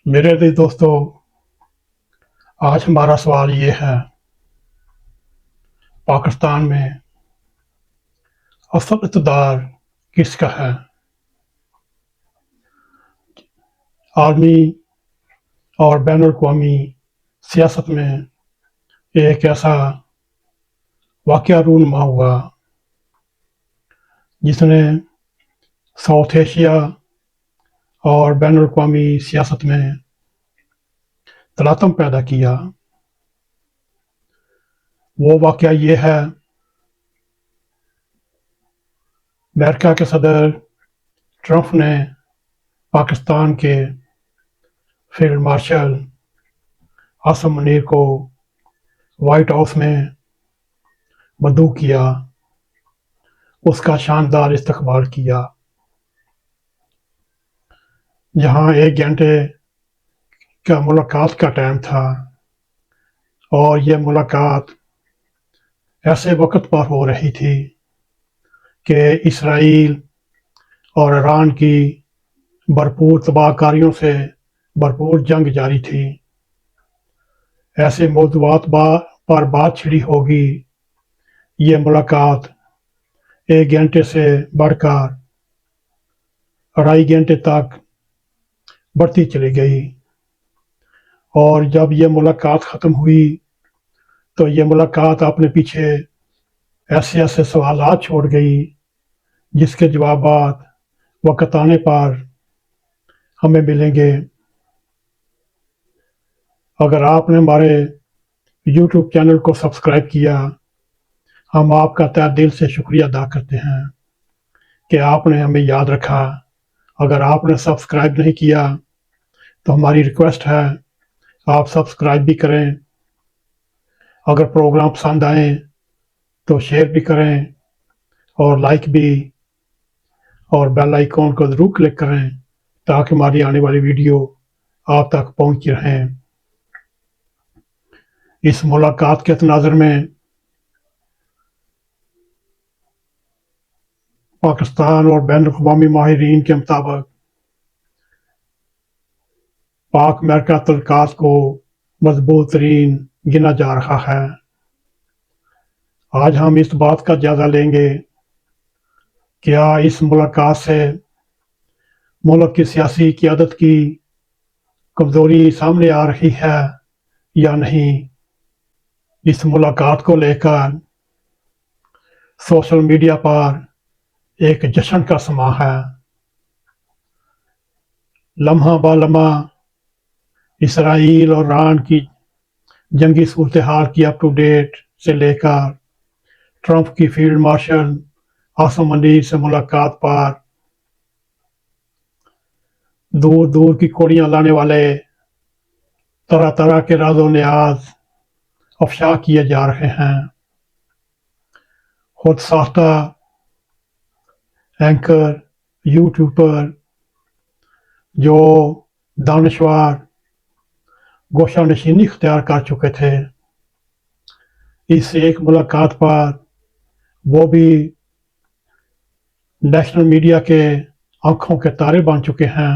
میرے عزیز دوستو، آج ہمارا سوال یہ ہے: پاکستان میں اصل اقتدار کس کا ہے؟ عالمی اور بین الاقوامی سیاست میں ایک ایسا واقعہ رونما ہوا جس نے ساؤتھ ایشیا اور بین الاقوامی سیاست میں تلاطم پیدا کیا۔ وہ واقعہ یہ ہے: امریکہ کے صدر ٹرمپ نے پاکستان کے فیلڈ مارشل عاصم منیر کو وائٹ ہاؤس میں مدعو کیا، اس کا شاندار استقبال کیا۔ جہاں 1 گھنٹے کا ملاقات کا ٹائم تھا، اور یہ ملاقات ایسے وقت پر ہو رہی تھی کہ اسرائیل اور ایران کی بھرپور تباہ کاریوں سے بھرپور جنگ جاری تھی۔ ایسے موضوعات پر بات چھڑی ہوگی۔ یہ ملاقات 1 گھنٹے سے بڑھ کر 2.5 گھنٹے تک بڑھتی چلی گئی، اور جب یہ ملاقات ختم ہوئی تو یہ ملاقات اپنے پیچھے ایسے سوالات چھوڑ گئی جس کے جوابات وقت آنے پر ہمیں ملیں گے۔ اگر آپ نے ہمارے یوٹیوب چینل کو سبسکرائب کیا، ہم آپ کا تہہ دل سے شکریہ ادا کرتے ہیں کہ آپ نے ہمیں یاد رکھا۔ اگر آپ نے سبسکرائب نہیں کیا تو ہماری ریکویسٹ ہے آپ سبسکرائب بھی کریں۔ اگر پروگرام پسند آئیں تو شیئر بھی کریں، اور لائک بھی، اور بیل آئیکن کو ضرور کلک کریں تاکہ ہماری آنے والی ویڈیو آپ تک پہنچ رہیں۔ اس ملاقات کے تناظر میں پاکستان اور بین الاقوامی ماہرین کے مطابق پاک امریکہ تعلقات کو مضبوط ترین گنا جا رہا ہے۔ آج ہم اس بات کا جائزہ لیں گے: کیا اس ملاقات سے ملک کی سیاسی قیادت کی کمزوری سامنے آ رہی ہے یا نہیں؟ اس ملاقات کو لے کر سوشل میڈیا پر ایک جشن کا سماں ہے۔ لمحہ بہ لمحہ اسرائیل اور ایران کی جنگی صورتحال کی اپ ٹو ڈیٹ سے لے کر ٹرمپ کی فیلڈ مارشل عاصم منیر سے ملاقات پر دور دور کی کوڑیاں لانے والے طرح طرح کے راز و نیاز افشا کیے جا رہے ہیں۔ خود ساختہ اینکر، یوٹیوبر جو دانشور گوشہ نشینی اختیار کر چکے تھے، اس ایک ملاقات پر وہ بھی نیشنل میڈیا کے آنکھوں کے تارے بن چکے ہیں۔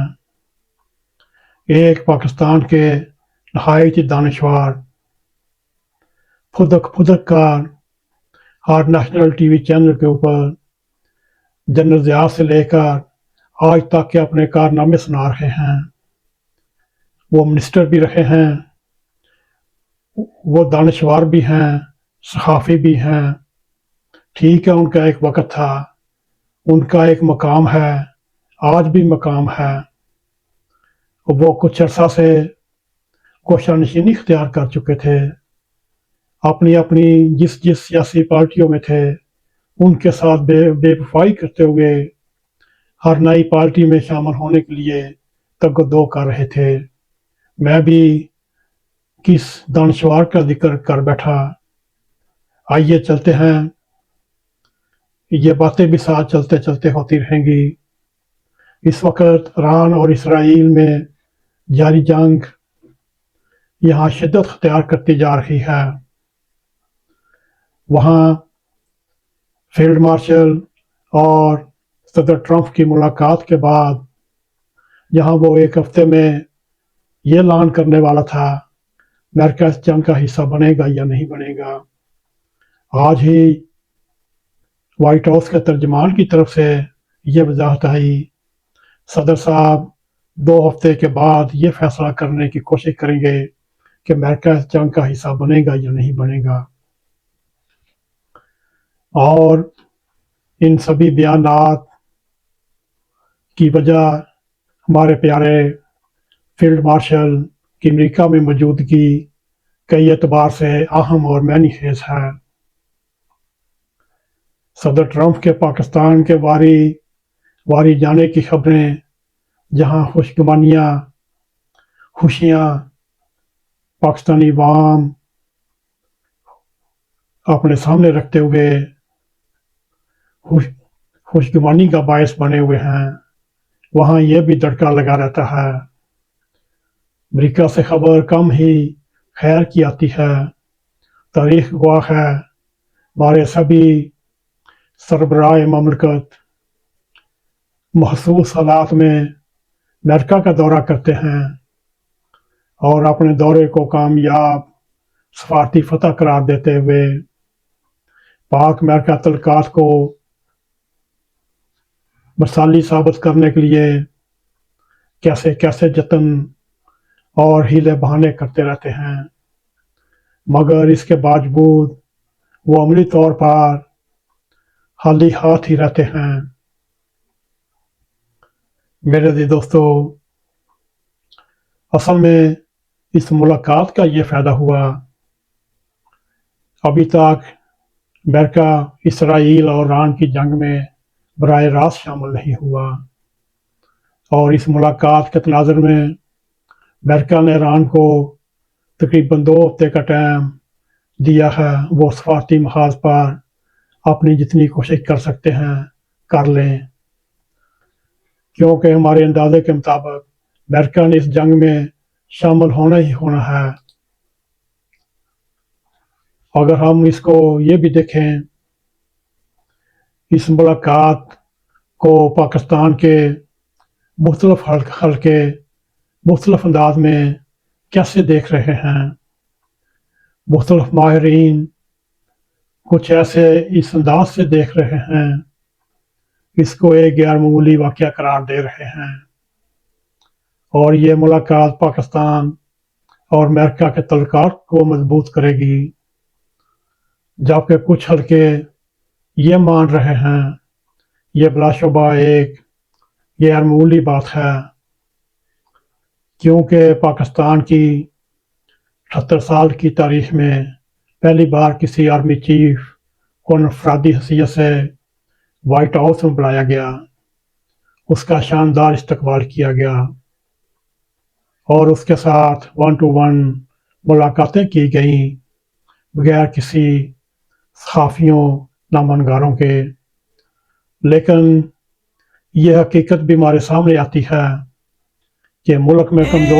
ایک پاکستان کے نہایت دانشور پھدک کر ہر نیشنل ٹی وی چینل کے اوپر جنرل ضیاء سے لے کر آج تک کے اپنے کارنامے سنا رہے ہیں۔ وہ منسٹر بھی رہے ہیں، وہ دانشور بھی ہیں، صحافی بھی ہیں۔ ٹھیک ہے، ان کا ایک وقت تھا، ان کا ایک مقام ہے، آج بھی مقام ہے۔ وہ کچھ عرصہ سے گوشہ نشینی اختیار کر چکے تھے، اپنی جس سیاسی پارٹیوں میں تھے ان کے ساتھ بے وفائی کرتے ہوئے ہر نئی پارٹی میں شامل ہونے کے لیے تگ و دو کر رہے تھے۔ میں بھی کس دانشور کا ذکر کر بیٹھا۔ آئیے چلتے ہیں، یہ باتیں بھی ساتھ چلتے چلتے ہوتی رہیں گی۔ اس وقت ایران اور اسرائیل میں جاری جنگ یہاں شدت اختیار کرتی جا رہی ہے۔ وہاں فیلڈ مارشل اور صدر ٹرمپ کی ملاقات کے بعد جہاں وہ 1 ہفتے میں یہ اعلان کرنے والا تھا امریکہ اس جنگ کا حصہ بنے گا یا نہیں بنے گا۔ آج ہی وائٹ ہاؤس کے ترجمان کی طرف سے یہ وضاحت آئی، صدر صاحب 2 ہفتے کے بعد یہ فیصلہ کرنے کی کوشش کریں گے کہ امریکہ اس جنگ کا حصہ بنے گا یا نہیں بنے گا۔ اور ان سبھی بیانات کی وجہ ہمارے پیارے فیلڈ مارشل کی امریکہ میں موجودگی کئی اعتبار سے اہم اور معنی خیز ہے۔ صدر ٹرمپ کے پاکستان کے واری جانے کی خبریں جہاں خوشیاں پاکستانی عوام اپنے سامنے رکھتے ہوئے خوشگوانی کا باعث بنے ہوئے ہیں، وہاں یہ بھی دھڑکا لگا رہتا ہے۔ امریکہ سے خبر کم ہی خیر کی آتی ہے۔ تاریخ گواہ ہے، ہمارے سبھی سربراہ مملکت محسوس حالات میں امریکہ کا دورہ کرتے ہیں اور اپنے دورے کو کامیاب سفارتی فتح قرار دیتے ہوئے پاک امریکہ تعلقات کو مثالی ثابت کرنے کے لیے کیسے جتن اور ہیلے بہانے کرتے رہتے ہیں، مگر اس کے باوجود وہ عملی طور پر خالی ہاتھ ہی رہتے ہیں۔ میرے عزیز دوستو، اصل میں اس ملاقات کا یہ فائدہ ہوا، ابھی تک امریکہ اسرائیل اور ایران کی جنگ میں براہ راست شامل نہیں ہوا، اور اس ملاقات کے تناظر میں امریکہ نے ایران کو تقریباً 2 ہفتے کا ٹائم دیا ہے، وہ سفارتی محاذ پر اپنی جتنی کوشش کر سکتے ہیں کر لیں، کیونکہ ہمارے اندازے کے مطابق امریکہ نے اس جنگ میں شامل ہونا ہی ہونا ہے۔ اگر ہم اس کو یہ بھی دیکھیں، اس ملاقات کو پاکستان کے مختلف حلقے مختلف انداز میں کیسے دیکھ رہے ہیں۔ مختلف ماہرین کچھ ایسے اس انداز سے دیکھ رہے ہیں، اس کو ایک غیر معمولی واقعہ قرار دے رہے ہیں، اور یہ ملاقات پاکستان اور امریکہ کے تعلقات کو مضبوط کرے گی، جبکہ کچھ حلقے یہ مان رہے ہیں یہ بلا شبہ ایک غیر معمولی بات ہے، کیونکہ پاکستان کی 78 سال کی تاریخ میں پہلی بار کسی آرمی چیف کو انفرادی حیثیت سے وائٹ ہاؤس میں بلایا گیا، اس کا شاندار استقبال کیا گیا اور اس کے ساتھ 1 to 1 ملاقاتیں کی گئیں بغیر کسی صحافیوں نامنگاروں کے۔ لیکن یہ حقیقت بھی ہمارے سامنے آتی ہے کہ ملک میں کمزور